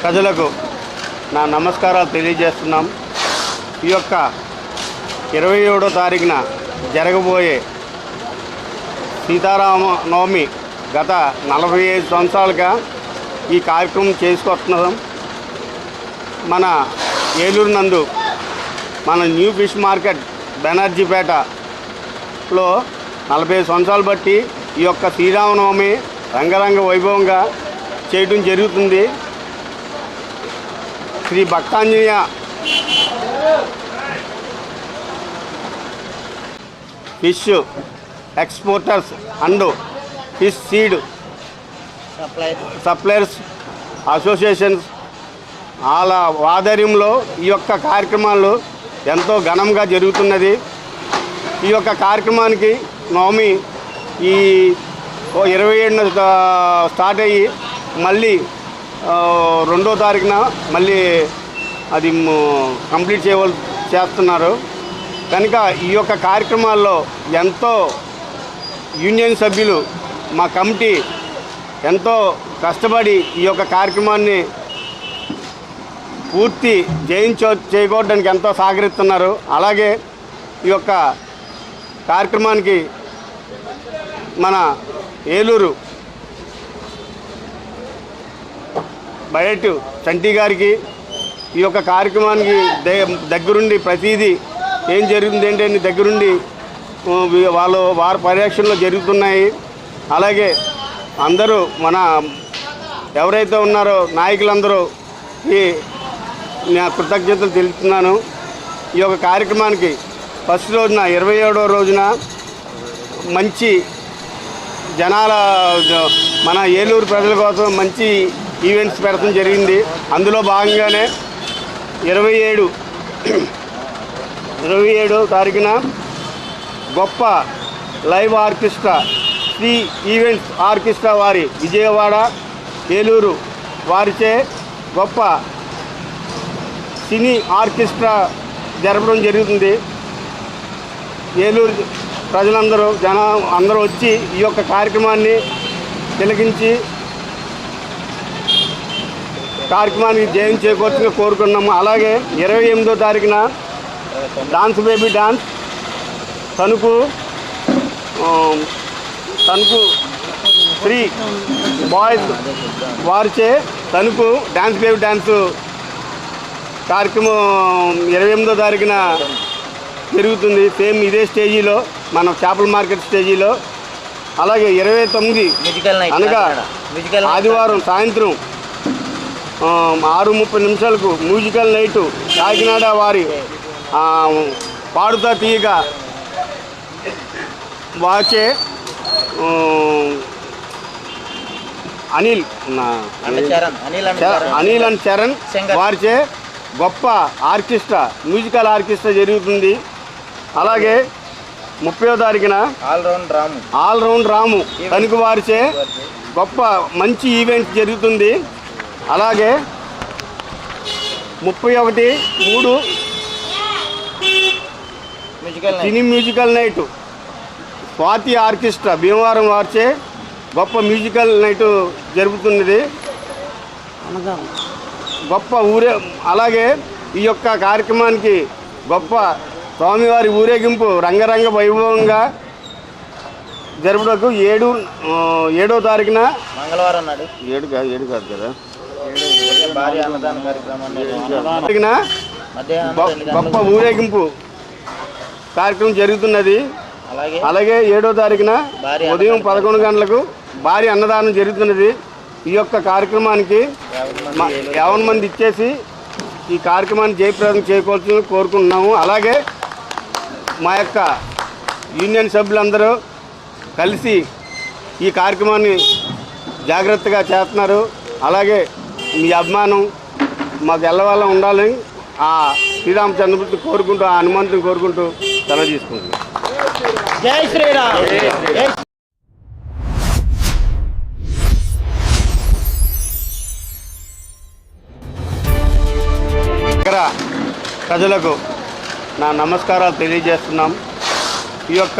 ప్రజలకు నా నమస్కారాలు తెలియజేస్తున్నాం. ఈ యొక్క 27వ తారీఖున జరగబోయే సీతారామనవమి గత 45 సంవత్సరాలుగా ఈ కార్యక్రమం చేసుకొస్తున్నాం. మన ఏలూరు నందు మన న్యూ ఫిష్ మార్కెట్ బెనర్జీపేటలో 45 సంవత్సరాలు బట్టి ఈ యొక్క శ్రీరామనవమి రంగరంగ వైభవంగా చేయడం జరుగుతుంది. Shri Bhaktanjaneya fish exporters and fish seed suppliers associations వాళ్ళ ఆధ్వర్యంలో ఈ యొక్క కార్యక్రమాలు ఎంతో ఘనంగా జరుగుతున్నది. ఈ యొక్క కార్యక్రమానికి నవమి ఈ 27న స్టార్ట్ అయ్యి మళ్ళీ 2వ తారీఖున మళ్ళీ అది కంప్లీట్ చేస్తున్నారు. కనుక ఈ యొక్క కార్యక్రమాల్లో ఎంతో యూనియన్ సభ్యులు మా కమిటీ ఎంతో కష్టపడి ఈ యొక్క కార్యక్రమాన్ని పూర్తి చేయడానికి ఎంతో సహకరిస్తున్నారు. అలాగే ఈ యొక్క కార్యక్రమానికి మన ఏలూరు బయట చంటి గారికి ఈ యొక్క కార్యక్రమానికి దగ్గరుండి ప్రతిదీ ఏం జరుగుతుంది ఏంటంటే దగ్గరుండి వారి పర్యవేక్షణలో జరుగుతున్నాయి. అలాగే అందరూ మన ఎవరైతే ఉన్నారో నాయకులందరూ నా కృతజ్ఞతలు తెలుపుతున్నాను. ఈ యొక్క కార్యక్రమానికి ఫస్ట్ రోజున 27వ రోజున మంచి జనాల మన ఏలూరు ప్రజల కోసం మంచి ఈవెంట్స్ పెడతాం జరిగింది. అందులో భాగంగానే 27వ తారీఖున గొప్ప live orchestra Shri events orchestra వారి విజయవాడ ఏలూరు వారిచే గొప్ప సినీ ఆర్కెస్ట్రా జరపడం జరుగుతుంది. ఏలూరు ప్రజలందరూ అందరూ వచ్చి ఈ యొక్క కార్యక్రమాన్ని తిలకించి కార్యక్రమానికి జయం చేకూర్చుగా కోరుకున్నాము. అలాగే 28వ తారీఖున dance baby dance Tanuku 3 boys వారిచే తణుకు డాన్స్ బేబీ డాన్స్ కార్యక్రమం 28వ తారీఖున జరుగుతుంది. సేమ్ ఇదే స్టేజీలో మన చేపల మార్కెట్ స్టేజీలో. అలాగే 29 అనగా ఆదివారం సాయంత్రం 6:30 మ్యూజికల్ నైటు కాకినాడ వారి పాడుతా తీయగా వాచే అనిల్ అండ్ చరణ్ వారిచే గొప్ప ఆర్కెస్ట్రా మ్యూజికల్ ఆర్కెస్ట్రా జరుగుతుంది. అలాగే 30వ తారీఖున ఆల్రౌండ్ రాము తణుకు వారిచే గొప్ప మంచి ఈవెంట్ జరుగుతుంది. అలాగే 31/3 cine musical night Swathi orchestra Bhimavaram వారిచే గొప్ప మ్యూజికల్ నైటు జరుగుతున్నది. గొప్ప అలాగే ఈ యొక్క కార్యక్రమానికి గొప్ప స్వామివారి ఊరేగింపు రంగరంగ వైభవంగా జరుపుటకు 7వ తారీఖున మంగళవారం నాడు 7 కాదు కదా గొప్ప ఊరేగింపు కార్యక్రమం జరుగుతున్నది. అలాగే 7వ తారీఖున ఉదయం 11 గంటలకు భారీ అన్నదానం జరుగుతున్నది. ఈ యొక్క కార్యక్రమానికి 50 మంది ఇచ్చేసి ఈ కార్యక్రమాన్ని జయప్రదం చేయవలసింది కోరుకుంటున్నాము. అలాగే మా యొక్క యూనియన్ సభ్యులందరూ కలిసి ఈ కార్యక్రమాన్ని జాగ్రత్తగా చేస్తున్నారు. అలాగే మీ అభిమానం మాకు ఎల్లవల్ల ఉండాలని ఆ శ్రీరామచంద్రమూర్తి కోరుకుంటూ ఆ హనుమంతుని కోరుకుంటూ సెలవు తీసుకుంటున్నాం. జై శ్రీరామ్. ప్రజలకు నా నమస్కారాలు తెలియజేస్తున్నాం. ఈ యొక్క